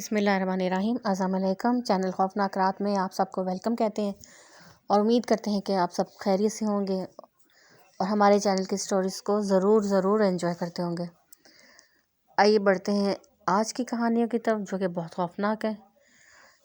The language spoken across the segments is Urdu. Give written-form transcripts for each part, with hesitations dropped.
بسم اللہ الرحمن الرحیم۔ السلام علیکم۔ چینل خوفناک رات میں آپ سب کو ویلکم کہتے ہیں اور امید کرتے ہیں کہ آپ سب خیریت سے ہوں گے اور ہمارے چینل کی سٹوریز کو ضرور انجوائے کرتے ہوں گے۔ آئیے بڑھتے ہیں آج کی کہانیوں کی طرف جو کہ بہت خوفناک ہے۔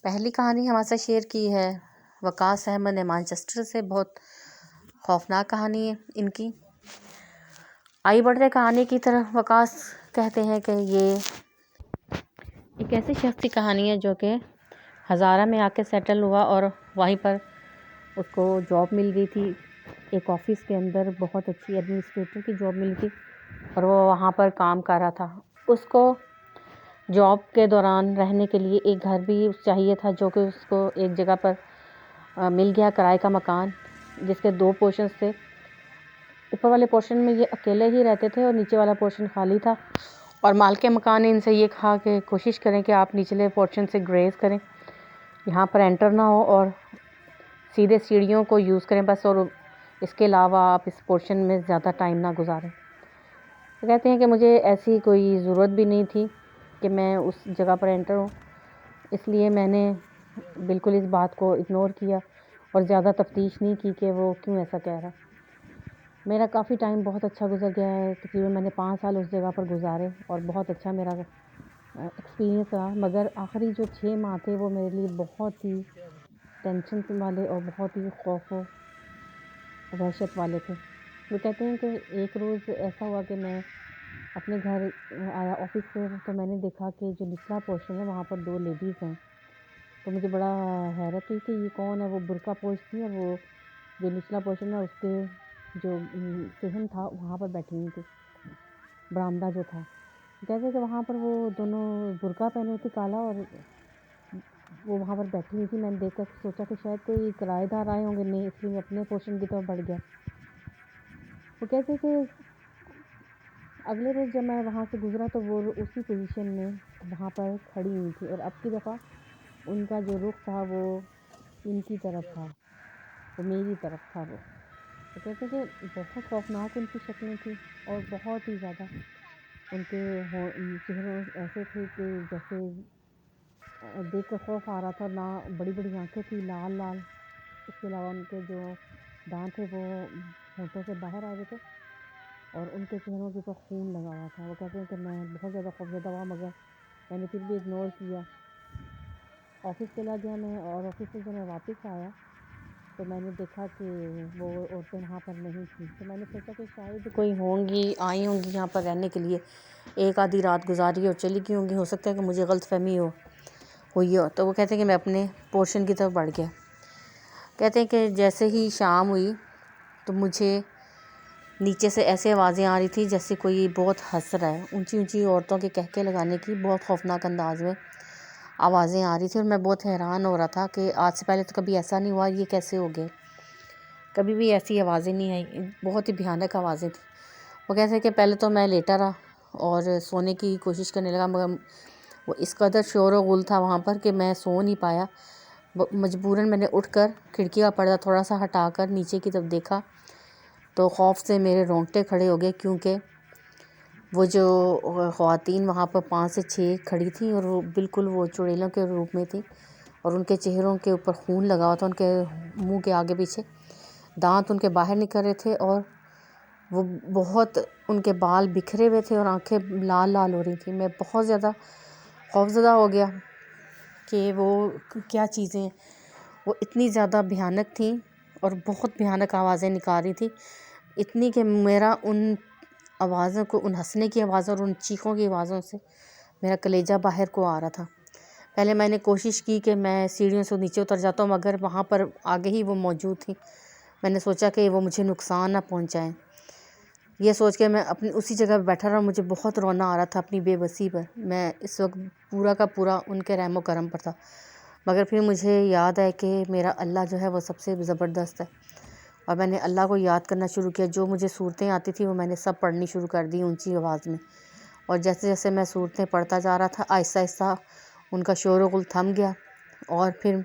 پہلی کہانی ہمارے ساتھ شیئر کی ہے وقاص احمد نے مانچسٹر سے۔ بہت خوفناک کہانی ہے ان کی۔ آئیے بڑھتے ہیں کہانی کی طرف۔ وقاص کہتے ہیں کہ یہ ایک ایسی شخص کی کہانی ہے جو کہ ہزارہ میں آ کے سیٹل ہوا اور وہیں پر اس کو جاب مل گئی تھی ایک آفس کے اندر، بہت اچھی ایڈمنسٹریٹر کی جاب ملی تھی اور وہ وہاں پر کام کر رہا تھا۔ اس کو جاب کے دوران رہنے کے لیے ایک گھر بھی چاہیے تھا جو کہ اس کو ایک جگہ پر مل گیا، کرائے کا مکان جس کے 2 پورشنز تھے۔ اوپر والے پورشن میں یہ اکیلے ہی رہتے تھے اور نیچے والا پورشن خالی تھا، اور مالک مکان نے ان سے یہ کہا کہ کوشش کریں کہ آپ نچلے پورشن سے گریز کریں، یہاں پر انٹر نہ ہو اور سیدھے سیڑھیوں کو یوز کریں بس، اور اس کے علاوہ آپ اس پورشن میں زیادہ ٹائم نہ گزاریں۔ تو کہتے ہیں کہ مجھے ایسی کوئی ضرورت بھی نہیں تھی کہ میں اس جگہ پر انٹر ہوں، اس لیے میں نے بالکل اس بات کو اگنور کیا اور زیادہ تفتیش نہیں کی کہ وہ کیوں ایسا کہہ رہا۔ میرا کافی ٹائم بہت اچھا گزر گیا ہے، تقریباً میں نے 5 سال اس جگہ پر گزارے اور بہت اچھا میرا ایکسپیرینس رہا، مگر آخری جو 6 ماہ تھے وہ میرے لیے بہت ہی ٹینشن والے اور بہت ہی خوف و وحشت والے تھے۔ وہ کہتے ہیں کہ ایک روز ایسا ہوا کہ میں اپنے گھر آیا آفس سے، تو میں نے دیکھا کہ جو نچلا پورشن ہے وہاں پر 2 لیڈیز ہیں، تو مجھے بڑا حیرت ہوئی کہ یہ کون ہے۔ وہ برقع پوش تھی اور وہ جو نچلا پورشن ہے اس کے جو صحن تھا وہاں پر بیٹھی ہوئی تھی، برآمدہ جو تھا۔ کہتے ہیں کہ وہاں پر وہ دونوں برقع پہنے ہوئی تھی کالا، اور وہ وہاں پر بیٹھی ہوئی تھی۔ میں نے دیکھ کر سوچا کہ شاید کوئی کرایہ دار آئے ہوں گے، نہیں، اس لیے میں اپنے پورشن کی طرف بڑھ گیا۔ وہ کہتے ہیں کہ اگلے روز جب میں وہاں سے گزرا تو وہ اسی پوزیشن میں وہاں پر کھڑی ہوئی تھی، اور اب کی دفعہ ان کا جو رخ تھا وہ ان کی طرف تھا، وہ میری طرف تھا۔ وہ کہتے ہیں کہ بہت خوفناک ان کی شکلیں تھیں اور بہت ہی زیادہ ان کے چہروں ایسے تھے کہ جیسے دیکھ کر خوف آ رہا تھا۔ نہ بڑی بڑی آنکھیں تھیں لال لال، اس کے علاوہ ان کے جو دانت تھے وہ ہونٹوں سے باہر آ رہے تھے اور ان کے چہروں کے اوپر خون لگا ہوا تھا۔ وہ کہتے ہیں کہ میں بہت زیادہ خوفزدہ ہوا، مگر میں نے پھر بھی اگنور کیا۔ آفس چلا گیا میں، اور آفس سے جب میں واپس آیا تو میں نے دیکھا کہ وہ عورتیں وہاں پر نہیں تھیں، تو میں نے سوچا کہ شاید کوئی ہوں گی، آئی ہوں گی یہاں پر رہنے کے لیے، ایک آدھی رات گزاری اور چلی گئی ہوں گی، ہو سکتا ہے کہ مجھے غلط فہمی ہوئی ہو۔ تو وہ کہتے ہیں کہ میں اپنے پورشن کی طرف بڑھ گیا۔ کہتے ہیں کہ جیسے ہی شام ہوئی تو مجھے نیچے سے ایسے آوازیں آ رہی تھی جیسے کوئی بہت ہنس رہا ہے، اونچی اونچی عورتوں کے کہکے لگانے کی بہت خوفناک انداز میں آوازیں آ رہی تھیں، اور میں بہت حیران ہو رہا تھا کہ آج سے پہلے تو کبھی ایسا نہیں ہوا، یہ کیسے ہو گئے، کبھی بھی ایسی آوازیں نہیں آئیں، بہت ہی بھیانک آوازیں تھیں۔ وہ کہتے ہیں کہ پہلے تو میں لیٹا رہا اور سونے کی کوشش کرنے لگا، مگر وہ اس قدر شور و غل تھا وہاں پر کہ میں سو نہیں پایا۔ مجبوراً میں نے اٹھ کر کھڑکی کا پردہ تھوڑا سا ہٹا کر نیچے کی طرف دیکھا تو خوف سے میرے رونگٹے کھڑے ہو گئے، کیونکہ وہ جو خواتین وہاں پر 5 سے 6 کھڑی تھیں اور وہ بالکل وہ چڑیلوں کے روپ میں تھیں، اور ان کے چہروں کے اوپر خون لگا ہوا تھا، ان کے منہ کے آگے پیچھے دانت ان کے باہر نکل رہے تھے، اور وہ بہت ان کے بال بکھرے ہوئے تھے اور آنکھیں لال لال ہو رہی تھیں۔ میں بہت زیادہ خوفزدہ ہو گیا کہ وہ کیا چیزیں، وہ اتنی زیادہ بھیانک تھیں اور بہت بھیانک آوازیں نکال رہی تھیں، اتنی کہ میرا ان آوازوں کو، ان ہنسنے کی آوازوں اور ان چیخوں کی آوازوں سے میرا کلیجہ باہر کو آ رہا تھا۔ پہلے میں نے کوشش کی کہ میں سیڑھیوں سے نیچے اتر جاتا ہوں، مگر وہاں پر آگے ہی وہ موجود تھیں۔ میں نے سوچا کہ وہ مجھے نقصان نہ پہنچائیں، یہ سوچ کے میں اپنی اسی جگہ پہ بیٹھا رہا۔ مجھے بہت رونا آ رہا تھا اپنی بے بسی پر، میں اس وقت پورا کا پورا ان کے رحم و کرم پر تھا، مگر پھر مجھے یاد ہے کہ میرا اللہ جو ہے وہ سب سے زبردست ہے، اور میں نے اللہ کو یاد کرنا شروع کیا۔ جو مجھے صورتیں آتی تھیں وہ میں نے سب پڑھنی شروع کر دی اونچی آواز میں، اور جیسے جیسے میں صورتیں پڑھتا جا رہا تھا آہستہ آہستہ ان کا شور و غل تھم گیا، اور پھر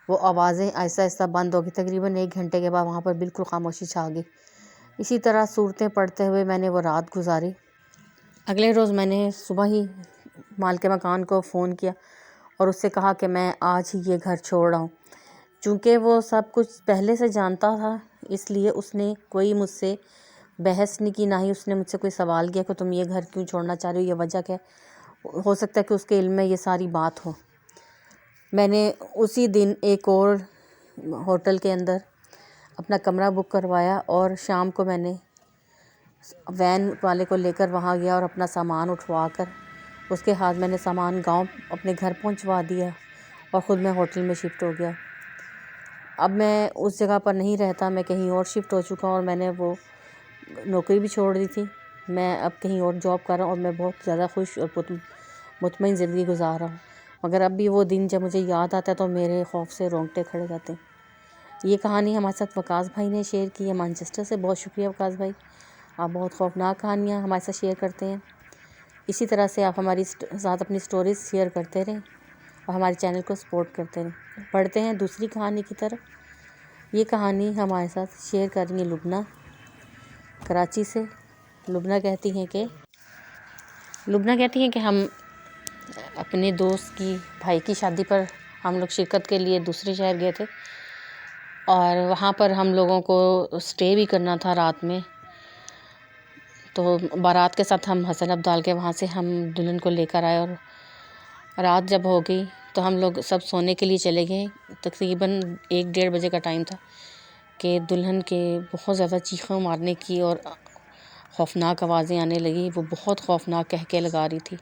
وہ آوازیں آہستہ آہستہ بند ہو گئی۔ تقریباً 1 گھنٹے کے بعد وہاں پر بالکل خاموشی چھا گئی۔ اسی طرح صورتیں پڑھتے ہوئے میں نے وہ رات گزاری۔ اگلے روز میں نے صبح ہی مالک مکان کو فون کیا اور اس سے کہا کہ میں آج ہی یہ گھر چھوڑ رہا ہوں۔ چونکہ وہ سب کچھ پہلے سے جانتا تھا، اس لیے اس نے کوئی مجھ سے بحث نہیں کی، نہ ہی اس نے مجھ سے کوئی سوال کیا کہ تم یہ گھر کیوں چھوڑنا چاہ رہے ہو، یہ وجہ کیا ہے۔ ہو سکتا ہے کہ اس کے علم میں یہ ساری بات ہو۔ میں نے اسی دن ایک اور ہوٹل کے اندر اپنا کمرہ بک کروایا، اور شام کو میں نے وین والے کو لے کر وہاں گیا اور اپنا سامان اٹھوا کر اس کے ہاتھ میں نے سامان گاؤں اپنے گھر پہنچوا دیا، اور خود میں ہوٹل میں شفٹ ہو گیا۔ اب میں اس جگہ پر نہیں رہتا، میں کہیں اور شفٹ ہو چکا ہوں، اور میں نے وہ نوکری بھی چھوڑ دی تھی۔ میں اب کہیں اور جاب کر رہا ہوں، اور میں بہت زیادہ خوش اور مطمئن زندگی گزار رہا ہوں۔ مگر اب بھی وہ دن جب مجھے یاد آتا ہے تو میرے خوف سے رونگٹے کھڑے جاتے ہیں۔ یہ کہانی ہمارے ساتھ وقاص بھائی نے شیئر کی ہے مانچسٹر سے۔ بہت شکریہ وقاص بھائی، آپ بہت خوفناک کہانیاں ہمارے ساتھ شیئر کرتے ہیں۔ اسی طرح سے آپ ہماری ساتھ اپنی سٹوریز شیئر کرتے رہیں اور ہمارے چینل کو سپورٹ کرتے رہیں۔ پڑھتے ہیں دوسری کہانی کی طرف۔ یہ کہانی ہمارے ساتھ شیئر کر رہی ہیں لبنہ، کراچی سے۔ لبنہ کہتی ہیں کہ ہم اپنے دوست کی بھائی کی شادی پر ہم لوگ شرکت کے لیے دوسرے شہر گئے تھے، اور وہاں پر ہم لوگوں کو اسٹے بھی کرنا تھا رات میں۔ تو بارات کے ساتھ ہم حسن ابدال کے وہاں سے ہم دلہن کو لے کر آئے، اور رات جب ہو گئی تو ہم لوگ سب سونے کے لیے چلے گئے۔ تقریباً 1-1:30 بجے کا ٹائم تھا کہ دلہن کے بہت زیادہ چیخیں مارنے کی اور خوفناک آوازیں آنے لگی۔ وہ بہت خوفناک کہکے لگا رہی تھی۔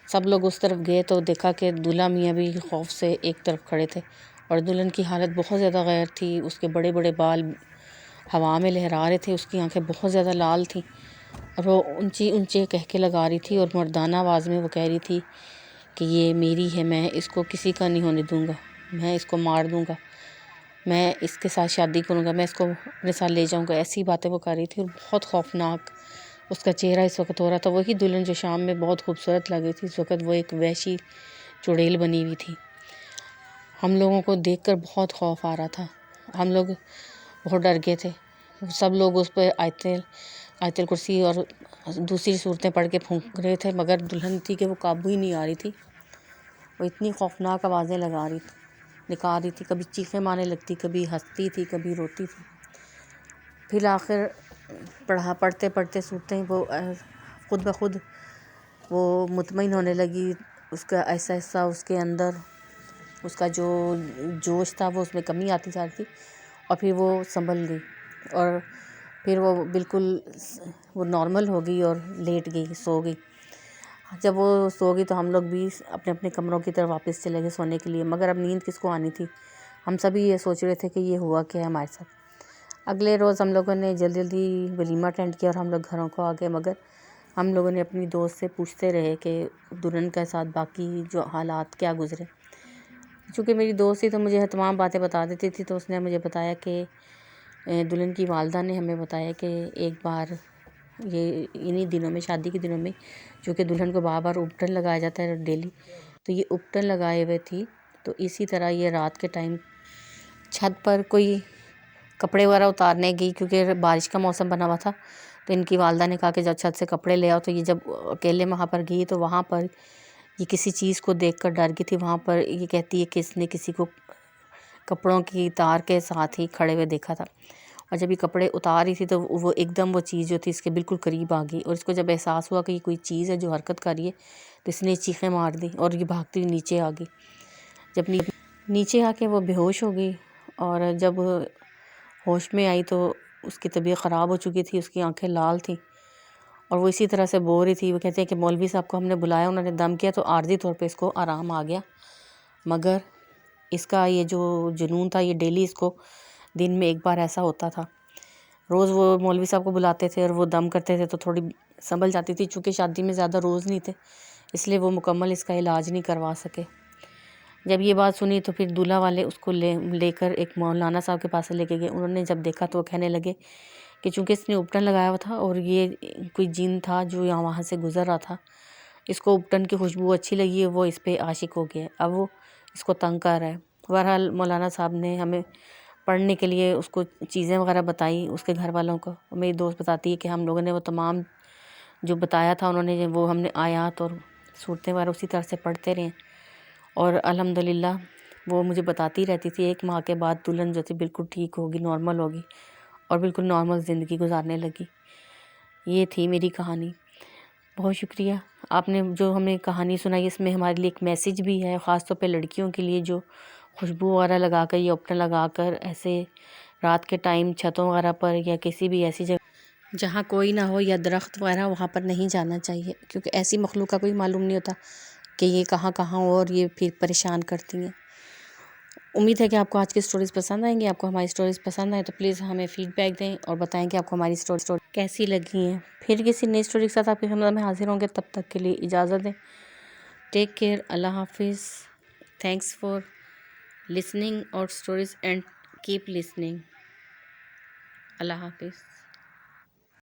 سب لوگ اس طرف گئے تو دیکھا کہ دولہا میاں بھی خوف سے ایک طرف کھڑے تھے، اور دلہن کی حالت بہت زیادہ غیر تھی۔ اس کے بڑے بڑے بال ہوا میں لہرا رہے تھے، اس کی آنکھیں بہت زیادہ لال تھیں، اور وہ اونچی اونچے کہکے لگا رہی تھی، اور مردانہ آواز میں وہ کہہ رہی تھی کہ یہ میری ہے، میں اس کو کسی کا نہیں ہونے دوں گا، میں اس کو مار دوں گا، میں اس کے ساتھ شادی کروں گا، میں اس کو اپنے ساتھ لے جاؤں گا۔ ایسی باتیں وہ کر رہی تھی، اور بہت خوفناک اس کا چہرہ اس وقت ہو رہا تھا۔ وہی دلہن جو شام میں بہت خوبصورت لگ رہی تھی، اس وقت وہ ایک وحشی چڑیل بنی ہوئی تھی۔ ہم لوگوں کو دیکھ کر بہت خوف آ رہا تھا، ہم لوگ بہت ڈر گئے تھے۔ سب لوگ اس پہ آیت الکرسی اور دوسری صورتیں پڑھ کے پھونک رہے تھے، مگر دلہن تھی کہ وہ قابو ہی نہیں آ رہی تھی۔ وہ اتنی خوفناک آوازیں نکال رہی تھی، کبھی چیخیں مارنے لگتی، کبھی ہنستی تھی، کبھی روتی تھی۔ پھر آخر پڑھتے پڑھتے صورتیں وہ خود بخود وہ مطمئن ہونے لگی۔ اس کا ایسا ایسا اس کے اندر اس کا جو جوش تھا وہ اس میں کمی آتی جا رہی تھی، اور پھر وہ سنبھل گئی، اور پھر وہ بالکل وہ نارمل ہو گئی اور لیٹ گئی، سو گئی۔ جب وہ سو گئی تو ہم لوگ بھی اپنے اپنے کمروں کی طرف واپس چلے گئے سونے کے لیے، مگر اب نیند کس کو آنی تھی؟ ہم سبھی یہ سوچ رہے تھے کہ یہ ہوا کیا ہے ہمارے ساتھ۔ اگلے روز ہم لوگوں نے جلدی ولیمہ اٹینڈ کیا، اور ہم لوگ گھروں کو آ گئے، مگر ہم لوگوں نے اپنی دوست سے پوچھتے رہے کہ دلہن کے ساتھ باقی جو حالات کیا گزرے۔ چونکہ میری دوست تھی تو مجھے تمام باتیں بتا دیتی تھی، تو اس نے مجھے بتایا کہ دلہن کی والدہ نے ہمیں بتایا کہ ایک بار یہ انہی دنوں میں، شادی کے دنوں میں، چونکہ دلہن کو بار بار اپٹن لگایا جاتا ہے ڈیلی، تو یہ اپٹن لگائے ہوئے تھی، تو اسی طرح یہ رات کے ٹائم چھت پر کوئی کپڑے وغیرہ اتارنے گئی، کیونکہ بارش کا موسم بنا ہوا تھا، تو ان کی والدہ نے کہا کہ جب چھت سے کپڑے لے آؤ، تو یہ جب اکیلے وہاں پر گئی تو وہاں پر یہ کسی چیز کو دیکھ کر ڈر گئی تھی۔ وہاں پر یہ کہتی ہے کہ اس نے کسی کو کپڑوں کی تار کے ساتھ ہی کھڑے ہوئے دیکھا تھا، اور جب یہ کپڑے اتار رہی تھی تو وہ ایک دم وہ چیز جو تھی اس کے بالکل قریب آ گئی، اور اس کو جب احساس ہوا کہ یہ کوئی چیز ہے جو حرکت کر رہی ہے، تو اس نے چیخیں مار دی اور یہ بھاگتی ہوئی نیچے آ گئی۔ جب نیچے آ کے وہ بے ہوش ہو گئی، اور جب ہوش میں آئی تو اس کی طبیعت خراب ہو چکی تھی، اس کی آنکھیں لال تھیں، اور وہ اسی طرح سے بو رہی تھی۔ وہ کہتے ہیں کہ مولوی صاحب کو ہم نے بلایا، انہوں نے دم کیا تو عارضی طور پہ اس کو آرام آ گیا، مگر اس کا یہ جو جنون تھا یہ ڈیلی اس کو دن میں ایک بار ایسا ہوتا تھا۔ روز وہ مولوی صاحب کو بلاتے تھے اور وہ دم کرتے تھے تو تھوڑی سنبھل جاتی تھی، چونکہ شادی میں زیادہ روز نہیں تھے، اس لیے وہ مکمل اس کا علاج نہیں کروا سکے۔ جب یہ بات سنی تو پھر دولہا والے اس کو لے کر ایک مولانا صاحب کے پاس لے کے گئے۔ انہوں نے جب دیکھا تو وہ کہنے لگے کہ چونکہ اس نے اپٹن لگایا ہوا تھا اور یہ کوئی جن تھا جو یہاں وہاں سے گزر رہا تھا، اس کو اپٹن کی خوشبو اچھی لگی ہے، وہ اس پہ عاشق ہو گیا ہے، اب وہ اس کو تنگ کر رہا ہے۔ بہرحال مولانا صاحب نے ہمیں پڑھنے کے لیے اس کو چیزیں وغیرہ بتائیں اس کے گھر والوں کو۔ میری دوست بتاتی ہے کہ ہم لوگوں نے وہ تمام جو بتایا تھا انہوں نے وہ ہم نے آیات اور صورتیں وغیرہ اسی طرح سے پڑھتے رہے، اور الحمدللہ وہ مجھے بتاتی رہتی تھی 1 ماہ کے بعد دلہن جو تھی بالکل ٹھیک ہوگی، نارمل ہوگی اور بالکل نارمل زندگی گزارنے لگی۔ یہ تھی میری کہانی۔ بہت شکریہ آپ نے جو ہمیں کہانی سنائی، اس میں ہمارے لیے ایک میسیج بھی ہے، خاص طور پہ لڑکیوں کے لیے جو خوشبو وغیرہ لگا کر یا اوپٹن لگا کر ایسے رات کے ٹائم چھتوں وغیرہ پر یا کسی بھی ایسی جگہ جہاں کوئی نہ ہو یا درخت وغیرہ، وہاں پر نہیں جانا چاہیے، کیونکہ ایسی مخلوق کا کوئی معلوم نہیں ہوتا کہ یہ کہاں کہاں ہو اور یہ پھر پریشان کرتی ہیں۔ امید ہے کہ آپ کو آج کی سٹوریز پسند آئیں گی۔ آپ کو ہماری سٹوریز پسند آئیں تو پلیز ہمیں فیڈ بیک دیں اور بتائیں کہ آپ کو ہماری سٹوری کیسی لگی ہیں۔ پھر کسی نئی سٹوری کے ساتھ آپ کی خدمت میں حاضر ہوں گے، تب تک کے لیے اجازت دیں۔ ٹیک کیئر، اللہ حافظ۔ تھینکس فار لسننگ اور سٹوریز اینڈ کیپ لسننگ۔ اللہ حافظ۔